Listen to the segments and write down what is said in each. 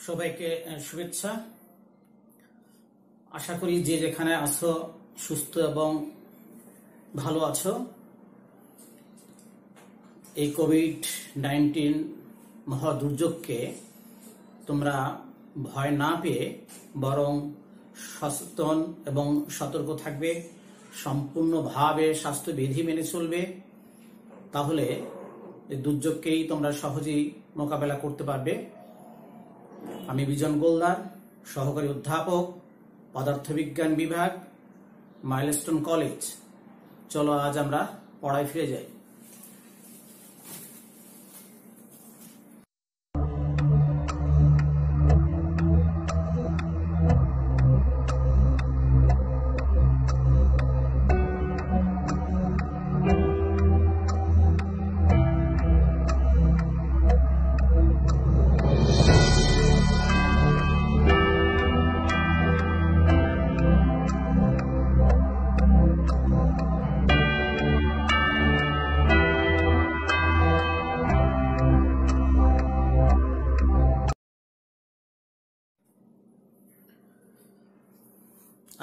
সবাইকে শুভেচ্ছা। আশা করি যে যেখানে আছো সুস্থ এবং ভালো আছো। এই কোভিড-19 মহা দুর্যোগকে তোমরা ভয় না পেয়ে বরং সচেতন এবং সতর্ক থাকবে, সম্পূর্ণভাবে স্বাস্থ্যবিধি মেনে চলবে। তাহলে এই দুর্যোগকেই তোমরা সহজেই মোকাবেলা করতে পারবে। আমি বিজন গোলদার, সহকারী অধ্যাপক, পদার্থবিজ্ঞান বিভাগ, মাইলস্টোন কলেজ। চলো আজ আমরা পড়ায় ফিরে যাই।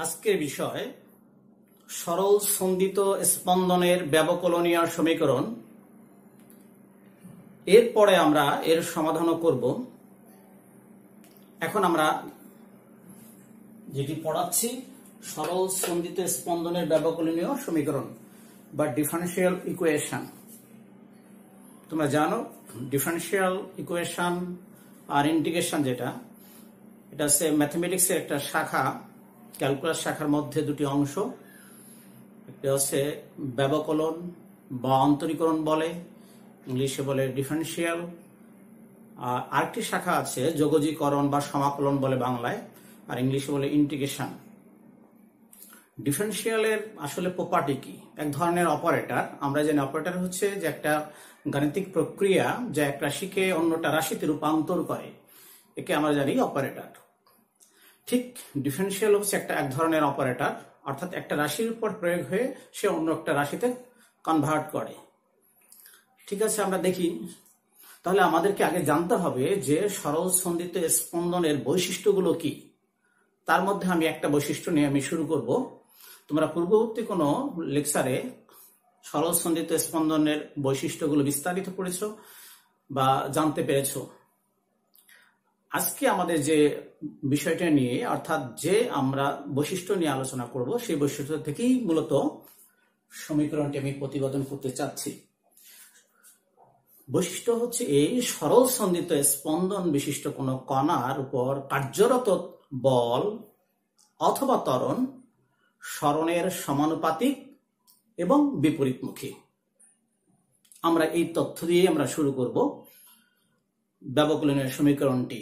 আজকের বিষয় সরল সন্ধিত স্পন্দনের ব্যবকলনীয় সমীকরণ। এরপরে আমরা এর সমাধানও করব। এখন আমরা যেটি পড়াচ্ছি সরল সন্ধিত স্পন্দনের ব্যবকলনীয় সমীকরণ বা ডিফারেনশিয়াল ইকুয়েশন। তোমরা জানো ডিফারেনশিয়াল ইকুয়েশন আর ইন্টিগ্রেশন যেটা, এটা হচ্ছে ম্যাথমেটিক্সের একটা শাখা। ক্যালকুলাস শাখার মধ্যে দুটি অংশ, একটা হচ্ছে ব্যবকলন বা অন্তরীকরণ বলে, ইংলিশে বলে ডিফারেনশিয়াল। আর আরেকটি শাখা আছে যোগজীকরণ বা সমাকলন বলে বাংলায়, আর ইংলিশে বলে ইন্টিগ্রেশন। ডিফারেনশিয়ালের আসলে প্রপার্টি কি? এক ধরনের অপারেটর। আমরা জানি অপারেটর হচ্ছে যে একটা গাণিতিক প্রক্রিয়া যা এক রাশিকে অন্যটা রাশিতে রূপান্তর করে, একে আমরা জানি অপারেটর। ঠিক ডিফারেনশিয়াল হচ্ছে এক ধরনের অপারেটর, অর্থাৎ একটা রাশির উপর প্রয়োগ হয়ে সে অন্য একটা রাশিতে কনভার্ট করে। ঠিক আছে, আমরা দেখি। তাহলে আমাদেরকে আগে জানতে হবে যে সরল সন্ধিত স্পন্দনের বৈশিষ্ট্যগুলো কি। তার মধ্যে আমি একটা বৈশিষ্ট্য নিয়ে আমি শুরু করব। তোমরা পূর্ববর্তী কোনো লেকচারে সরল সন্ধিত স্পন্দনের বৈশিষ্ট্যগুলো বিস্তারিত পড়েছো বা জানতে পেরেছো। আজকে আমাদের যে বিষয়টা নিয়ে, অর্থাৎ যে আমরা বৈশিষ্ট্য নিয়ে আলোচনা করব, সেই বৈশিষ্ট্য থেকেই মূলত সমীকরণটি আমি প্রতিপাদন করতে চাচ্ছি। বৈশিষ্ট্য হচ্ছে এই সরল সন্ধিত স্পন্দন বিশিষ্ট কোনো কণার উপর কার্যরত বল অথবা ত্বরণ সরণের সমানুপাতিক এবং বিপরীতমুখী। আমরা এই তথ্য দিয়ে আমরা শুরু করব ব্যবকলনীয় সমীকরণটি।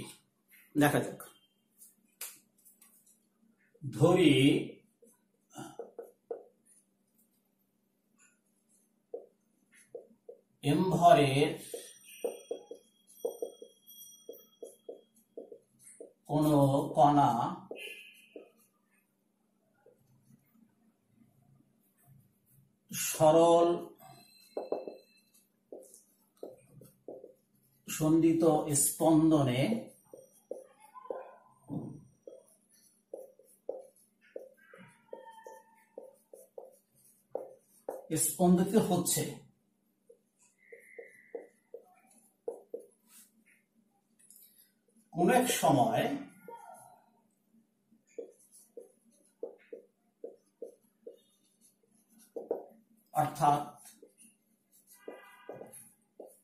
দেখা যাক। ধরি m ভরের কোন কণা সরল সন্ধিত স্পন্দনে স্পন্দিত হচ্ছে। কোন এক সময় অর্থাৎ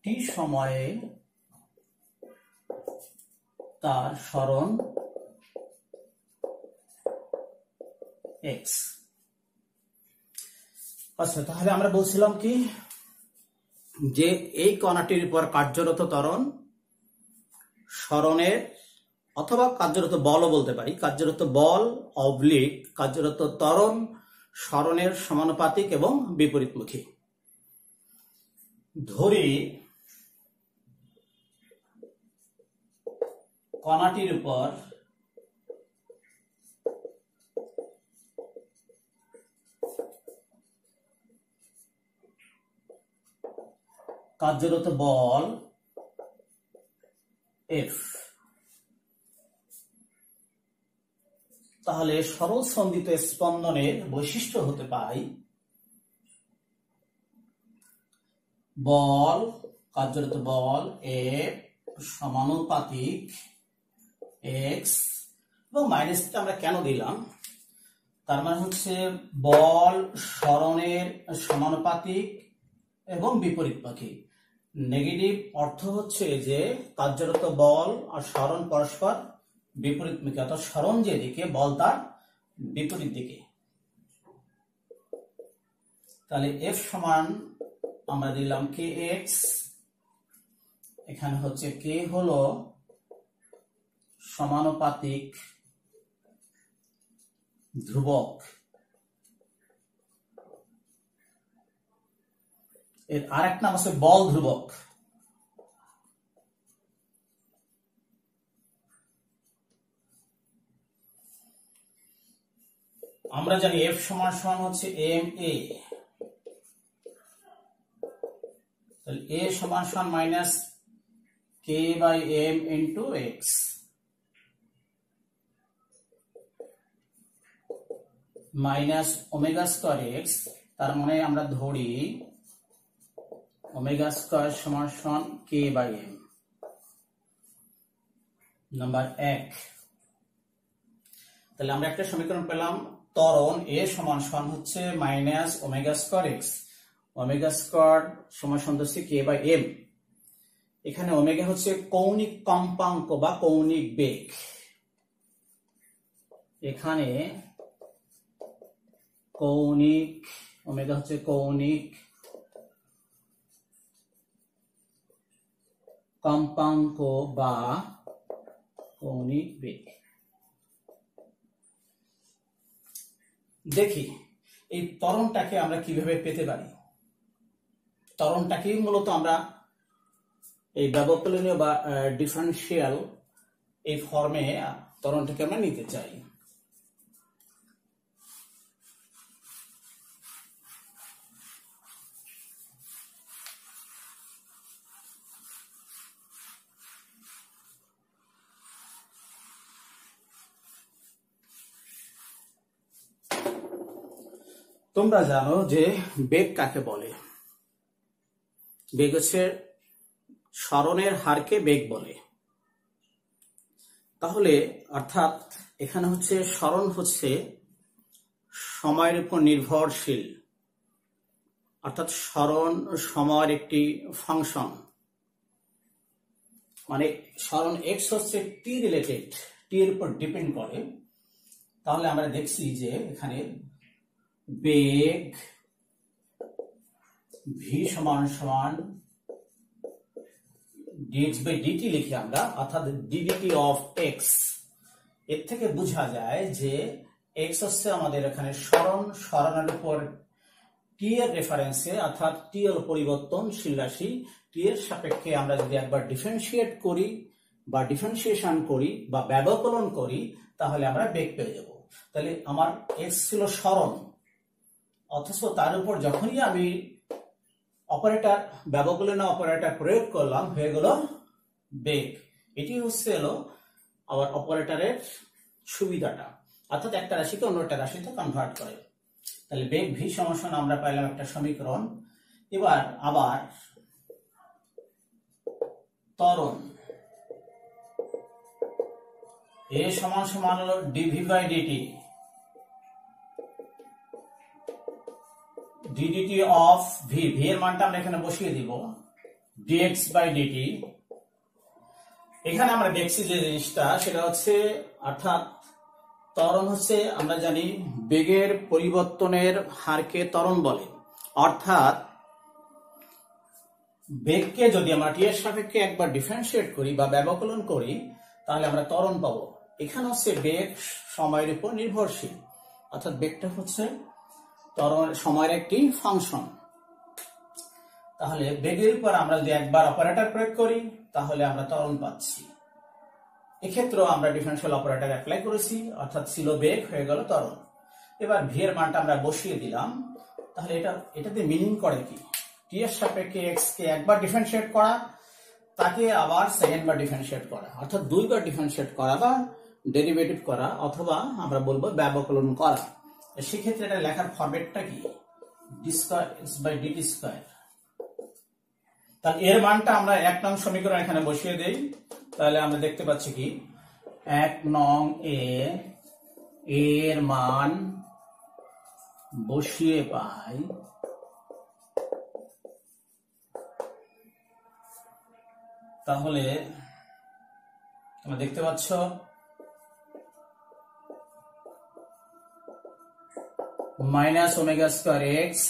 টি সময়ে তার সরণ x। আচ্ছা, তাহলে আমরা বলছিলাম কি যে এই কণাটির উপর কার্যরত ত্বরণ সরণের অথবা কার্যরত বলও বলতে পারি, কার্যরত বল অবলিক কার্যরত ত্বরণ সরণের সমানুপাতিক এবং বিপরীতমুখী। ধরি কণাটির উপর কার্যরত বল F তাহলে সরল স্পন্দিত স্পন্দনের বৈশিষ্ট্য হতে পায় বল, কার্যরত বল F সমানুপাতিক x এবং মাইনাসটা আমরা কেন দিলাম, তার মানে হচ্ছে বল সরণের সমানুপাতিক এবং বিপরীতমুখী। নেগেটিভ অর্থ হচ্ছে যে কার্যরত বল আর সরণ পরস্পর বিপরীতমুখী, অর্থাৎ সরণ যেদিকে বল তার বিপরীত দিকে। তাহলে F সমান আমরা দিলাম kx, এখানে হচ্ছে k হলো সমানুপাতিক ধ্রুবক, এর আরেক নাম আছে বল ধ্রুবক। আমরা জানি F সমান সমান হচ্ছে ma, তাহলে a সমান সমান minus k by m into x, minus omega square x, তার মানে আমরা ধরি ওমেগা স্কয়ার সমান সমান k বাই m। নাম্বার 1, তাহলে আমরা একটা সমীকরণ পেলাম, ত্বরণ a সমান সমান হচ্ছে minus omega square x, omega square সমান সমান হচ্ছে k বাই m। এখানে ওমেগা হচ্ছে কৌণিক কম্পাঙ্ক বা কৌণিক বেগ, এখানে কৌণিক ওমেগা হচ্ছে কৌণিক কম্পাঙ্ক বা কৌণিক বেগ। দেখি এই ত্বরণটাকে আমরা কিভাবে পেতে পারি। ত্বরণটাকে মূলত আমরা এই ব্যবকলনীয় বা ডিফারেন্সিয়াল এই ফর্মে ত্বরণটাকে আমরা নিতে চাই। তোমরা জানো যে বেগ কাকে বলে। বেগ হচ্ছে সরণের হারকে বেগ বলে। তাহলে অর্থাৎ এখানে হচ্ছে সরণ হচ্ছে সময়ের উপর নির্ভরশীল, অর্থাৎ সরণ সময়ের একটি ফাংশন, মানে সরণ x হচ্ছে t রিলেটেড, t এর উপর ডিপেন্ড করে। তাহলে আমরা দেখছি যে এখানে বেগ v সমান সমান dx বাই dt লিখি আমরা, অর্থাৎ ddt অফ x। এর থেকে বোঝা যায় যে x হচ্ছে আমাদের এখানে সরণ, সরণের উপর t এর রেফারেন্সে, অর্থাৎ t হল পরিবর্তনশীল রাশি, t এর সাপেক্ষে আমরা যদি একবার ডিফারেন্সিয়েট করি বা ডিফারেন্সিয়েশন করি বা ব্যবকলন করি তাহলে আমরা বেগ পেয়ে যাব। তাহলে আমার x ছিল সরণ, অথচ তার উপর যখনই আমি অপারেটর ব্যবকলনীয় অপারেটর প্রয়োগ করলাম হয়ে গেল বেগ। এটি হচ্ছে আবার অপারেটরের সুবিধাটা, অর্থাৎ একটা রাশিকে অন্য একটা রাশিতে কনভার্ট করে। তাহলে বেগ v সমান সমান আমরা পাইলাম একটা সমীকরণ। এবার আবার ত্বরণ a সমান সমান হলো dv by dt, ddt of v, v এর মানটা আমরা এখানে বসিয়ে দিব, dx বাই dt। এখানে আমরা দেখছি যে জিনিসটা সেটা হচ্ছে, অর্থাৎ ত্বরণ হচ্ছে আমরা জানি বেগের পরিবর্তনের হারকে ত্বরণ বলে। অর্থাৎ বেগকে যদি আমরা টি এর সাপেক্ষে একবার ডিফারেন্সিয়েট করি বা ব্যবকলন করি তাহলে আমরা ত্বরণ পাবো। এখানে হচ্ছে বেগ সময়ের উপর নির্ভরশীল, অর্থাৎ বেগটা হচ্ছে ত্বরণ সময়ের একটি ফাংশন। তাহলে বেগের উপর আমরা যদি একবার অপারেটর প্রয়োগ করি তাহলে আমরা ত্বরণ পাচ্ছি। এক্ষেত্রেও আমরা ডিফারেন্সিয়াল অপারেটর অ্যাপ্লাই করেছি, অর্থাৎ ছিল বেগ হয়ে গেল ত্বরণ। এবার ভি এর মানটা আমরা বসিয়ে দিলাম। তাহলে এটাতে মিনিং করে কি, টি এর সাপেক্ষে এক্স কে একবার ডিফারেন্সিয়েট করা, তাকে আবার সেকেন্ড বার ডিফারেন্সিয়েট করা, অর্থাৎ দুইবার ডিফারেন্সিয়েট করা বা ডেরিভেটিভ করা অথবা আমরা বলবো ব্যবকলন করা। সেক্ষেত্রে এটা লেখার ফরম্যাটটা কি, d square x by d t square. তাহলে এর মানটা আমরা 1 নং সমীকরণ এখানে বসিয়ে দেই। তাহলে আমরা দেখতে পাচ্ছি কি 1 নং এর মান বসিয়ে পাই তাহলে তোমরা দেখতে পাচ্ছ মাইনাস ওমেগা স্কয়ার এক্স।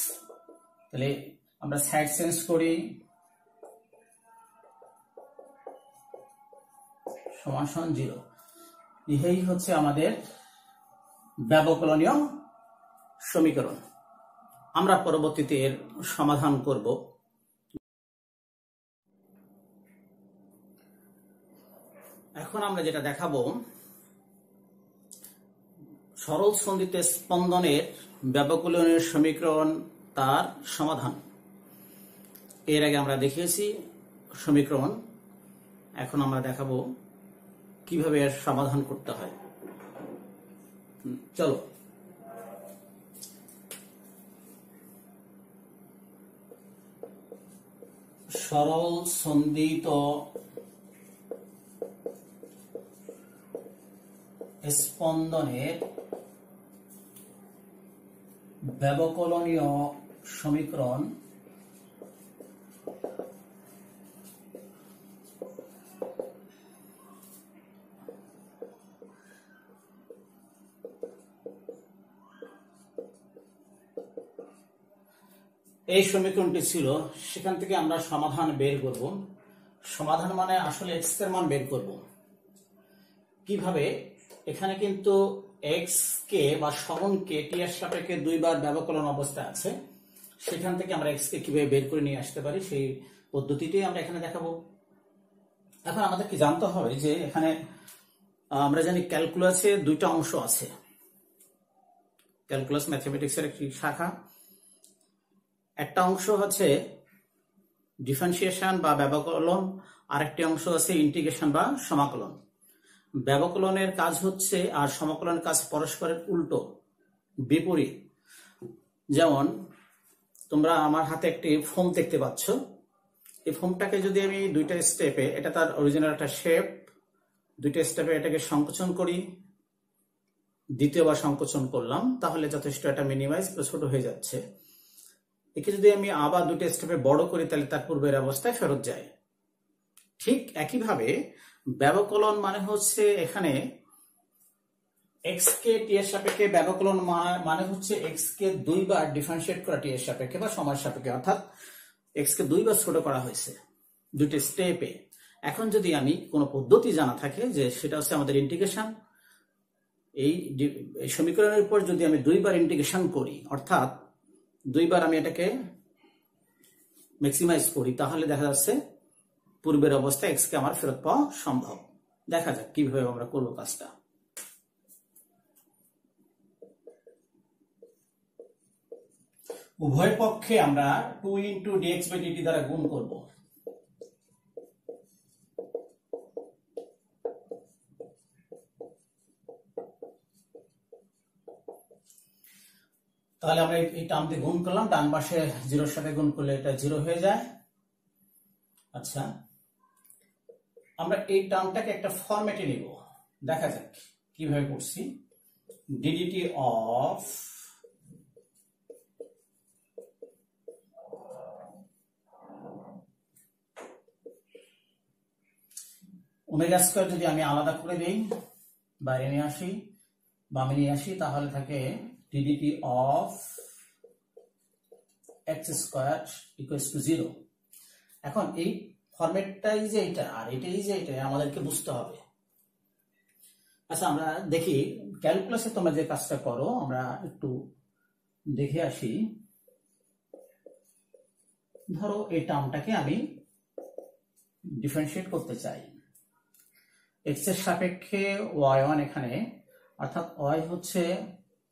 তাহলে আমরা সাইড চেঞ্জ করি, সমান 0। এই হচ্ছে আমাদের ব্যবকলনীয় সমীকরণ। আমরা পরবর্তীতে এর সমাধান করব। এখন আমরা যেটা দেখাবো সরল সন্ধিত স্পন্দনের ব্যবকলনীয় সমীকরণ, তার সমাধান। এর আগে আমরা দেখিয়েছি সমীকরণ, এখন আমরা দেখাবো কিভাবে এর সমাধান করতে হয়। চলো সরল সন্ধিত স্পন্দনের ব্যবকলনীয় সমীকরণ এই সমীকরণটি ছিল, সেখান থেকে আমরা সমাধান বের করব। সমাধান মানে আসলে এক্স এর মান বের করব। কিভাবে? এখানে কিন্তু এক্স কে বা সরণকে টি এর সাপেক্ষে 2 বার ব্যবকলন অবস্থা আছে, সেখান থেকে আমরা এক্স কে কিভাবে বের করে নিয়ে আসতে পারি সেই পদ্ধতিটাই আমরা এখানে দেখাবো। এখন আমাদেরকে জানতে হবে যে এখানে আমরা জানি ক্যালকুলাসে 2টা অংশ আছে। ক্যালকুলাস ম্যাথমেটিক্সের একটি শাখা। একটা অংশ হচ্ছে ডিফারেন্সিয়েশন বা ব্যবকলন, আরেকটি অংশ আছে ইন্টিগ্রেশন বা সমাকলন। ব্যবকলনের কাজ হচ্ছে আর সমাকলনের কাজ পরস্পরের উল্টো, বিপরীত। যেমন তোমরা আমার হাতে একটি ফোম দেখতে পাচ্ছ, এই ফোমটাকে যদি আমি 2টা স্টেপে, এটা তার অরিজিনাল একটা শেপ, 2টা স্টেপে এটাকে সংকোচন করি, দ্বিতীয়বার সংকোচন করলাম, তাহলে যথেষ্ট এটা মিনিমাইজ ছোট হয়ে যাচ্ছে। একে যদি আমি আবার 2টা স্টেপে বড় করি তাহলে তার পূর্বের অবস্থায় ফেরত যায়। ঠিক একইভাবে ব্যবকলন মানে হচ্ছে এখানে এক্স কে টি এর সাপেক্ষে ব্যবকলন মানে হচ্ছে এক্স কে 2 বার ডিফারেন্সিয়েট করা টি এর সাপেক্ষে বা সময়ের সাপেক্ষে, অর্থাৎ এক্স কে 2 বার ছোট করা হয়েছে 2টা স্টেপে। এখন যদি আমি কোনো পদ্ধতি জানা থাকে, যে সেটা হচ্ছে আমাদের ইন্টিগ্রেশন, এই সমীকরণের উপর যদি আমি 2 বার ইন্টিগ্রেশন করি, অর্থাৎ 2 বার আমি এটাকে ম্যাক্সিমাইজ করি, তাহলে দেখা যাচ্ছে পূর্বের অবস্থায় এক্স কে আমার ফেরত পাওয়া সম্ভব। দেখা যাক কিভাবে আমরা করব কাজটা। উভয় পক্ষে আমরা 2 × dx / dt দ্বারা গুণ করব। তাহলে আমরা এই টার্ম দিয়ে গুণ করলাম, ডান পাশে 0 এর সাথে গুণ করলে এটা 0 হয়ে যায়। আচ্ছা, আমরা এই টার্মটাকে একটা ফরম্যাটে নিব, দেখা যাক কিভাবে করছি। ddt অফ ওমেগা স্কয়ার যদি আমি আলাদা করে দেই, বাইরে নিয়ে আসি, বামে নিয়ে আসি, তাহলে থাকে ddt of x square equals two 0। এখন এই ফরম্যাটটাই যে এটা আর এটাই যে এটা আমাদেরকে বুঝতে হবে। আচ্ছা, আমরা দেখি ক্যালকুলাসে তোমরা যে কাজটা করো, আমরা একটু দেখে আসি। ধরো এই টার্মটাকে আমি ডিফারেন্সিয়েট করতে চাই এক্স এর সাপেক্ষে y1 এখানে, অর্থাৎ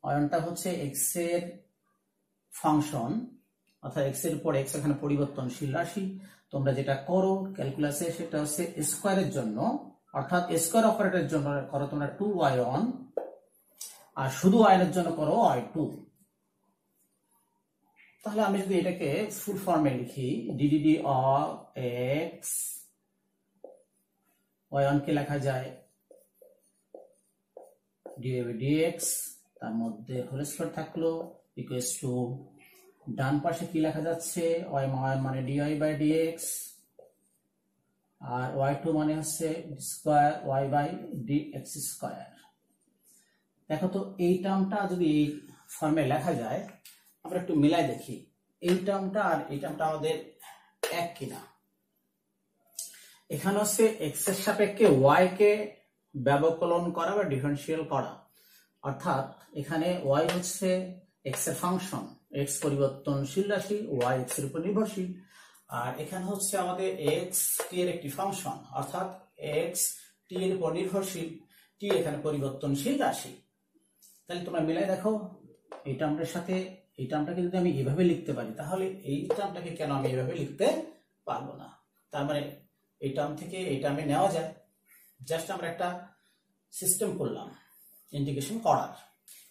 y1টা হচ্ছে এক্স এর ফাংশন, অর্থাৎ এক্স এর উপর এক্স এখানে পরিবর্তনশীল রাশি। তোমরা যেটা করো ক্যালকুলাসে সেটা হচ্ছে স্কয়ারের জন্য অর্থাৎ স্কয়ার অপারেটরের জন্য করো তোমরা 2y1 আর শুধু y এর জন্য করো y2। তাহলে আমি যদি এটাকে ফুল ফর্মে লিখি ddd of x y1 কে লেখা যায় dx, তার মধ্যে হোল স্কয়ার থাকলো ইকুয়ালস টু ডান পাশে কি লেখা যাচ্ছে y মানে dy by dx R y2 মানে হচ্ছে স্কয়ার y বাই dx স্কয়ার। দেখো তো এই টার্মটা যদি এই ফর্মে লেখা যায়, আমরা একটু মিলাই দেখি এই টার্মটা আর এই টার্মটা আমাদের এক কিনা। এখানে হচ্ছে x এর সাপেক্ষে y কে ব্যবকলন করা বা ডিফারেন্সিয়াল করা, অর্থাৎ এখানে y হচ্ছে x এর ফাংশন, x পরিবর্তনশীল রাশি, y x এর উপর নির্ভরশীল, আর এখানে হচ্ছে আমাদের x t এর একটি ফাংশন, অর্থাৎ x t এর উপর নির্ভরশীল, t এখানে পরিবর্তনশীল রাশি। তাহলে তোমরা মিলাই দেখো এই টার্মটার সাথে এই টার্মটাকে যদি আমি এইভাবে লিখতে পারি, তাহলে এই টার্মটাকে কেন আমি এইভাবে লিখতে পারবো না? তার মানে এই টার্ম থেকে এই টার্মে নেওয়া যায়। জাস্ট আমরা একটা সিস্টেম করলাম ইন্টিগ্রেশন করার।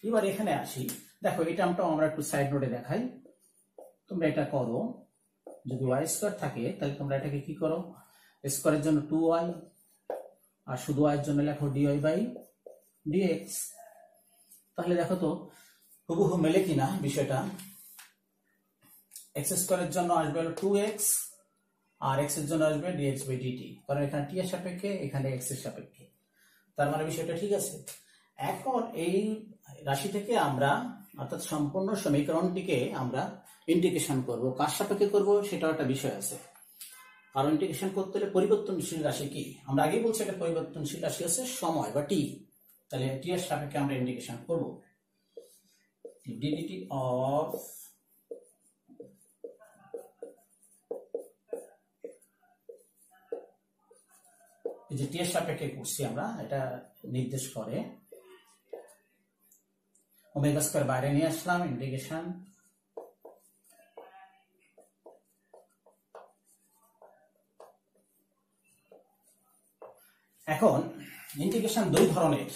এবার এখানে আসি, দেখো এই টার্মটাও আমরা একটু সাইড নোটে দেখাই। তোমরা এটা করো, যদি y স্কয়ার থাকে তাহলে তোমরা এটাকে কি করো, স্কয়ারের জন্য 2y আর শুধু y এর জন্য লেখো dy বাই dx। তাহলে দেখো তো হুবহু মেলে কিনা বিষয়টা। x স্কয়ারের জন্য আসবে হলো 2x আর x এর জন্য আসবে dx বাই dt, কারণ এখানে t এর সাপেক্ষে এখানে x এর সাপেক্ষে। তার মানে বিষয়টা ঠিক আছে। এখন এই রাশি থেকে আমরা অর্থাৎ সম্পূর্ণ সমীকরণটিকে আমরা ইন্টিগ্রেশন করব। কার সাপেক্ষে করব সেটাও একটা বিষয় আছে, কারণ ইন্টিগ্রেশন করতে হলে পরিবর্তনশীল রাশি কি, আমরা আগেই বলছি এটা পরিবর্তনশীল রাশি হচ্ছে সময় বা t। তাহলে t এর সাপেক্ষে আমরা ইন্টিগ্রেশন করব। ddt of এই যে t এর সাপেক্ষে করছি আমরা, এটা নির্দেশ করে ওমেগা স্কয়ার বাইরে নিয়ে আসলাম, ইন্টিগ্রেশন এখন ইন্টিগ্রেশন দুই ধরনের,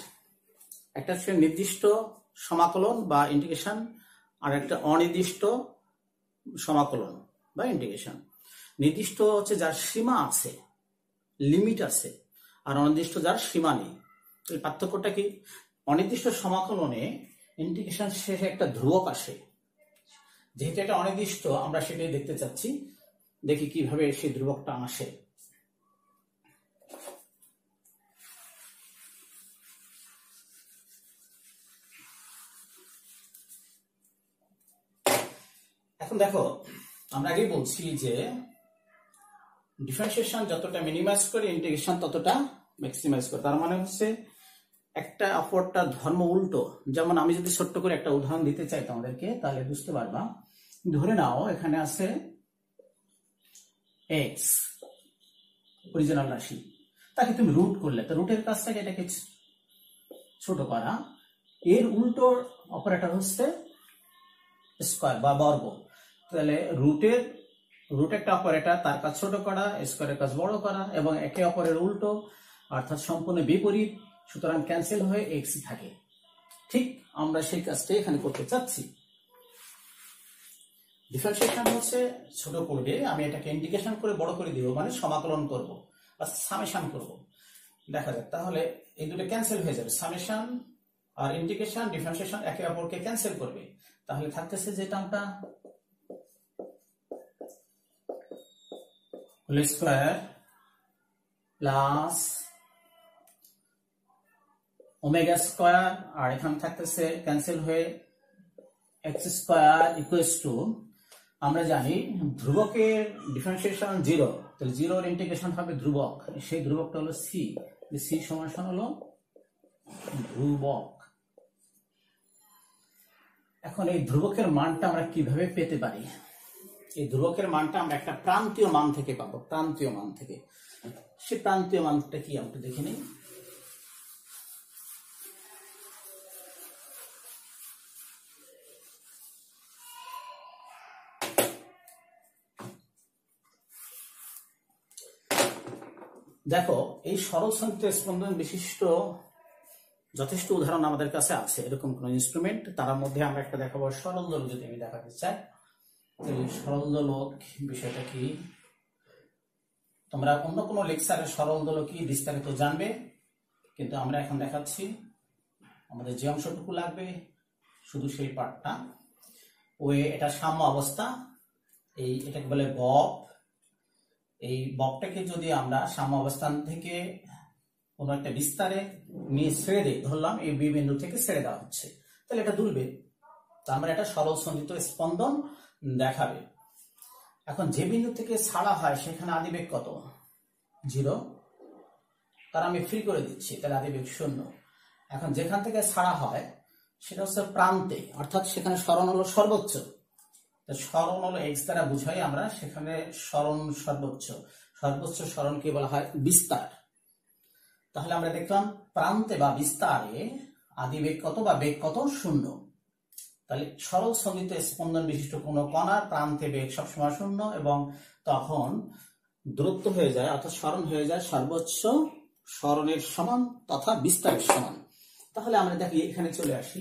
একটা হচ্ছে নির্দিষ্ট সমাকলন বা ইন্টিগ্রেশন আর একটা অনির্দিষ্ট সমাকলন বা ইন্টিগ্রেশন। নির্দিষ্ট হচ্ছে যার সীমা আছে, লিমিট আছে, আর অনির্দিষ্ট যার সীমা নেই। এই পার্থক্যটা কি? অনির্দিষ্ট সমাকলনে ইন্টিগ্রেশন শেষে একটা ধ্রুবক আসে, যেহেতু এটা অনির্দিষ্ট আমরা সেটাই দেখতে চাচ্ছি, দেখি কিভাবে সেই ধ্রুবকটা আসে। এখন দেখো আমরা আগেই বলছি যে ডিফারেন্সিয়েশন যতটা মিনিমাইজ করে ইন্টিগ্রেশন ততটা ম্যাক্সিমাইজ করে। তার মানে হচ্ছে একটা অপরটা ধর্ম উল্টো। যেমন আমি যদি ছোট্ট করে একটা উদাহরণ দিতে চাই তোমাদেরকে, তাহলে বুঝতে পারবা। ধরে নাও এখানে আছে x অরিজিনাল রাশি, তাকে তুমি রুট করলে, তো রুটের কাছ থেকে এটাকে ছোট করা, এর উল্টো অপারেটর হচ্ছে স্কয়ার বা বর্গ। তাহলে রুট একটা অপারেটর, তার কাজ ছোট করা, স্কয়ারের কাজ বড় করা, এবং একে অপরের উল্টো অর্থাৎ সম্পূর্ণ বিপরীত, সুতরাং ক্যান্সেল হয়ে x থাকে। ঠিক আমরা সেই কাজটা এখানে করতে চাচ্ছি। ডিফারেন্সিয়েশন হচ্ছে ছোট করবে, আমি এটাকে ইন্টিগ্রেশন করে বড় করে দিব, মানে সমাকলন করব বা সামেশন করব। দেখা যাক, তাহলে এই দুটো ক্যান্সেল হয়ে যাবে, সামেশন আর ইন্টিগ্রেশন ডিফারেন্সিয়েশন একে অপরকে ক্যান্সেল করবে। তাহলে থাকতেছে যে টার্মটা whole square plus omega square, আর এখানে থাকতেছে ক্যান্সেল হয়ে x স্কয়ার ইকুয়ালস টু, আমরা জানি ধ্রুবকের ডিফারেন্সিয়েশন 0, তাহলে 0 এর ইন্টিগ্রেশন হবে ধ্রুবক, সেই ধ্রুবকটা হলো c, c সমান হলো ধ্রুবক। এখন এই ধ্রুবকের মানটা আমরা কিভাবে পেতে পারি? এই ধ্রুবকের মানটা আমরা একটা প্রান্তীয় মান থেকে পাবো, প্রান্তীয় মান থেকে। সে প্রান্তীয় মানটা কি আমরা দেখে নিই। দেখো এই সরল সঞ্চিত স্পন্দন বিশিষ্ট যথেষ্ট উদাহরণ আমাদের কাছে আছে, এরকম কোন ইনস্ট্রুমেন্ট। তার মধ্যে আমরা একটা দেখাবো সরল দোলক। যদি আমি দেখাতে চাই সরল দোলক বিষয়টা কি, তোমরা অন্য কোনো লেকচারে সরল দোলক কি বিস্তারিত জানবে, কিন্তু আমরা এখন দেখাচ্ছি আমাদের যে অংশটুকু লাগবে শুধু সেই পার্টটা। এটা সাম্য অবস্থা, এটাকে বলে বব। এই ববটাকে যদি আমরা সাম্য অবস্থান থেকে কোনো একটা বিস্তারে নিয়ে ছেড়ে দিই, ধরলাম এই বি বিন্দু থেকে ছেড়ে দেওয়া হচ্ছে, তাহলে এটা দুলবে, তার মানে এটা সরল সঞ্চিত স্পন্দন দেখাবে। এখন যে বিন্দু থেকে ছাড়া হয় সেখানে আদিবেগ কত? 0, তার আমি ফ্রি করে দিচ্ছি, তাহলে আদিবেগ 0। এখন যেখান থেকে ছাড়া হয় সেটা হচ্ছে প্রান্তে, অর্থাৎ সেখানে সরণ হলো সর্বোচ্চ। সরণ হলো x দ্বারা বুঝাই আমরা, সেখানে সরণ সর্বোচ্চ, সর্বোচ্চ সরণকে বলা হয় বিস্তার। তাহলে আমরা দেখলাম প্রান্তে বা বিস্তারে আদিবেগ কত বা বেগ কত? 0। তাহলে সরল সঞ্চিত স্পন্দন বিশিষ্ট কোন কণার প্রান্তে বেগ সবসময় 0 এবং তখন দূরত্ব হয়ে যায়, অর্থাৎ সরণ হয়ে যায় সর্বোচ্চ সরণের সমান তথা বিস্তারের সমান। তাহলে আমরা দেখি এখানে চলে আসি,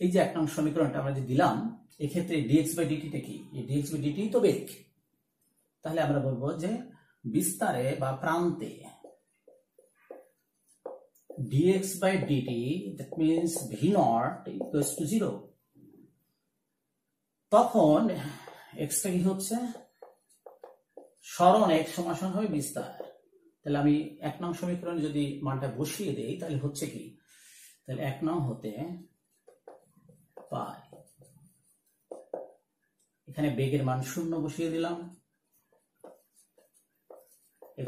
এই যে 1 নং সমীকরণটা আমরা যে দিলাম, এক্ষেত্রে dx বাই dt টা কি? এই dx বাই dt তো বেগ। তাহলে আমরা বলবো যে বিস্তারে বা প্রান্তে dx by dt, that means v naught equals to 0, তখন x টা কি হচ্ছে? সরণ x সমান হবে বিস্তার। তাহলে আমি 1 নং সমীকরণে যদি মানটা বসিয়ে দেই তাহলে হচ্ছে কি? তাহলে 1 নং হতে পাই, এখানে বেগের মান 0 বসিয়ে দিলাম,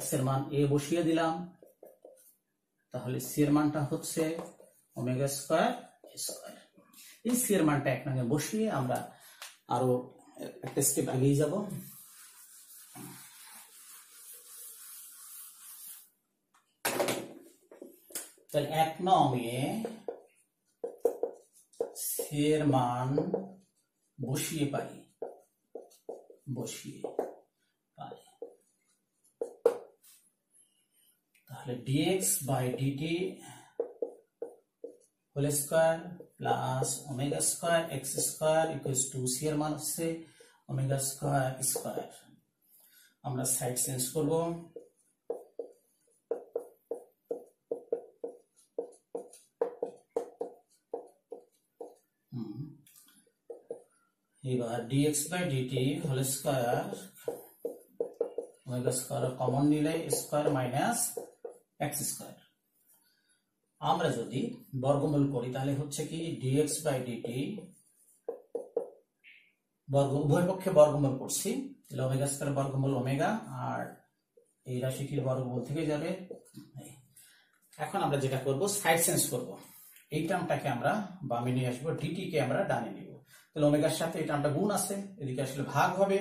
x এর মান a বসিয়ে দিলাম, তাহলে c এর মানটা হচ্ছে ওমেগা স্কয়ার স্কয়ার। এই c এর মানটা 1 নঙ্গে বসিয়ে আমরা আরো একটা স্টেপ এগিয়ে যাব। তাহলে 1 নঙ্গে c এর মান বসিয়ে পাই, তাহলে dx by dt whole square plus omega square x square equals to c এর মান হচ্ছে ওমেগা স্কয়ার স্কয়ার। আমরা সাইড চেঞ্জ করব, এবার dx by dt whole square omega square common নিলে স্কয়ার মাইনাস x স্কয়ার। আমরা যদি বর্গমূল করি তাহলে হচ্ছে কি dx by dt বর্গ, উভয় পক্ষে বর্গমূল করছি, তাহলে ওমেগা স্কয়ার বর্গমূল ওমেগা, আর এই রাশিটির বর্গমূল থেকে যাবে। এখন আমরা যেটা করব সাইড চেঞ্জ করব, এই টার্মটাকে আমরা বামে নিয়ে আসবো, dt কে আমরা ডানে নিব। তাহলে ওমেগার সাথে এই টার্মটা গুণ আছে, এদিকে আসলে ভাগ হবে,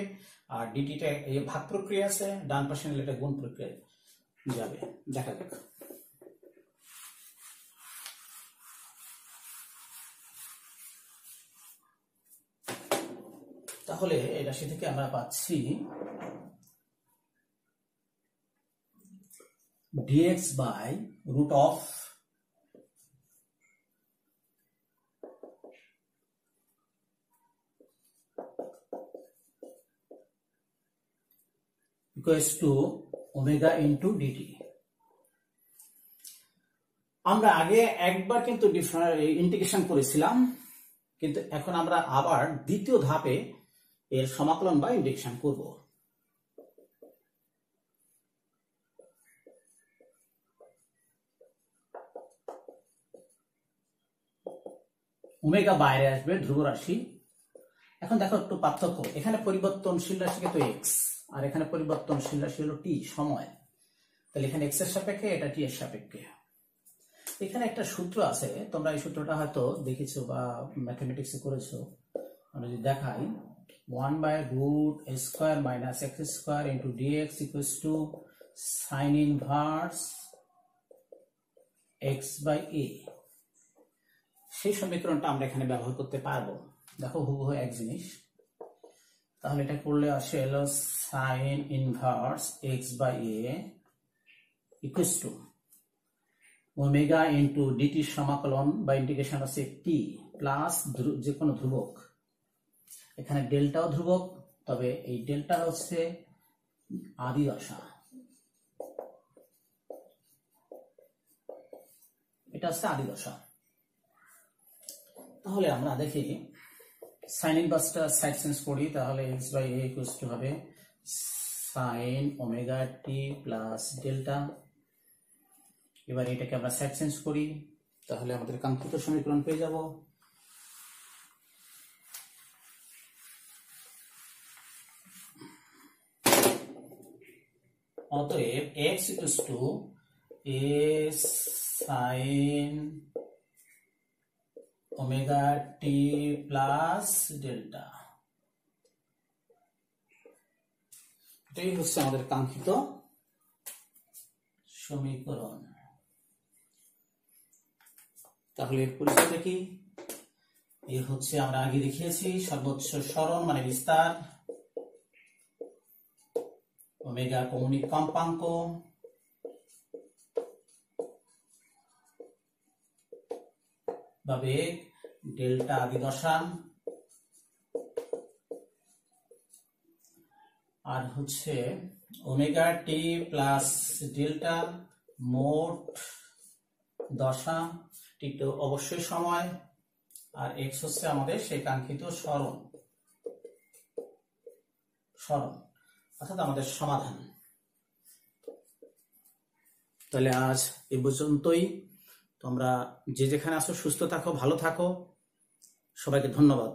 আর dt টা এই ভাগ প্রক্রিয়া আছে, ডান পাশে নিলে এটা গুণ প্রক্রিয়া যাবে। দেখা যাক। তাহলে এই রাশি থেকে আমরা পাচ্ছি dx by root of equals to omega into dt। আমরা আগে একবার কিন্তু ইন্টিগ্রেশন করেছিলাম, কিন্তু এখন আমরা আবার দ্বিতীয় ধাপে এর সমাকলন বা ইন্টিগ্রেশন করব। ওমেগা বাইরে আসবে ধ্রুব রাশি। এখন দেখো একটু পার্থক্য, এখানে পরিবর্তনশীল রাশিকে তো x, আর এখানে পরিবর্তনশীল রাশি হলো t সময়। তাহলে এখানে x এর সাপেক্ষে, এটা t এর সাপেক্ষে। এখানে একটা সূত্র আছে, তোমরা এই সূত্রটা হয়তো দেখেছো বা ম্যাথমেটিক্সে করেছো। আমরা যদি দেখাই 1 by root a square minus x square into dx equals to sin inverse x by a। সেই সমীকরণটা আমরা এখানে ব্যবহার করতে পারবো। দেখো হুবহু এক জিনিস, তাহলে এটা করলে আসে হলো sin inverse x by a equals to omega into d t সমাকলন বা ইন্টিগ্রেশন হচ্ছে টি প্লাস যে কোনো ধ্রুবক, এখানে ডেল্টাও ধ্রুবক, তবে এই ডেল্টা হচ্ছে আদি দশা, এটা হচ্ছে আদি দশা। তাহলে আমরা দেখি সাইন ইনভার্সটা সাইড চেঞ্জ করি, তাহলে x by a equals to হবে sine omega t plus delta. এবার এটাকে আমরা সাইড চেঞ্জ করি, তাহলে আমাদের কাঙ্ক্ষিত সমীকরণ পেয়ে যাব। অতএব x equals to a sign omega t plus delta, এটাই হচ্ছে আমাদের কাঙ্ক্ষিত সমীকরণ। তাহলে এর পরিচয়টা কি? এর হচ্ছে আমরা আগে দেখিয়েছি সর্বোচ্চ সরণ মানে বিস্তার, ওমেগা কৌণিক কম্পাঙ্ক, বা বেগ, ডেল্টা আদি দশা, আর হচ্ছে ওমেগা টি প্লাস ডেল্টা মোট দশা, টি তো অবশ্যই সময়, আর এক্স হচ্ছে আমাদের সেই কাঙ্ক্ষিত সরণ অর্থাৎ আমাদের সমাধান। তাহলে আজ এ পর্যন্তই। তোমরা যে যেখানে আছো সুস্থ থাকো, ভালো থাকো, সবাইকে ধন্যবাদ।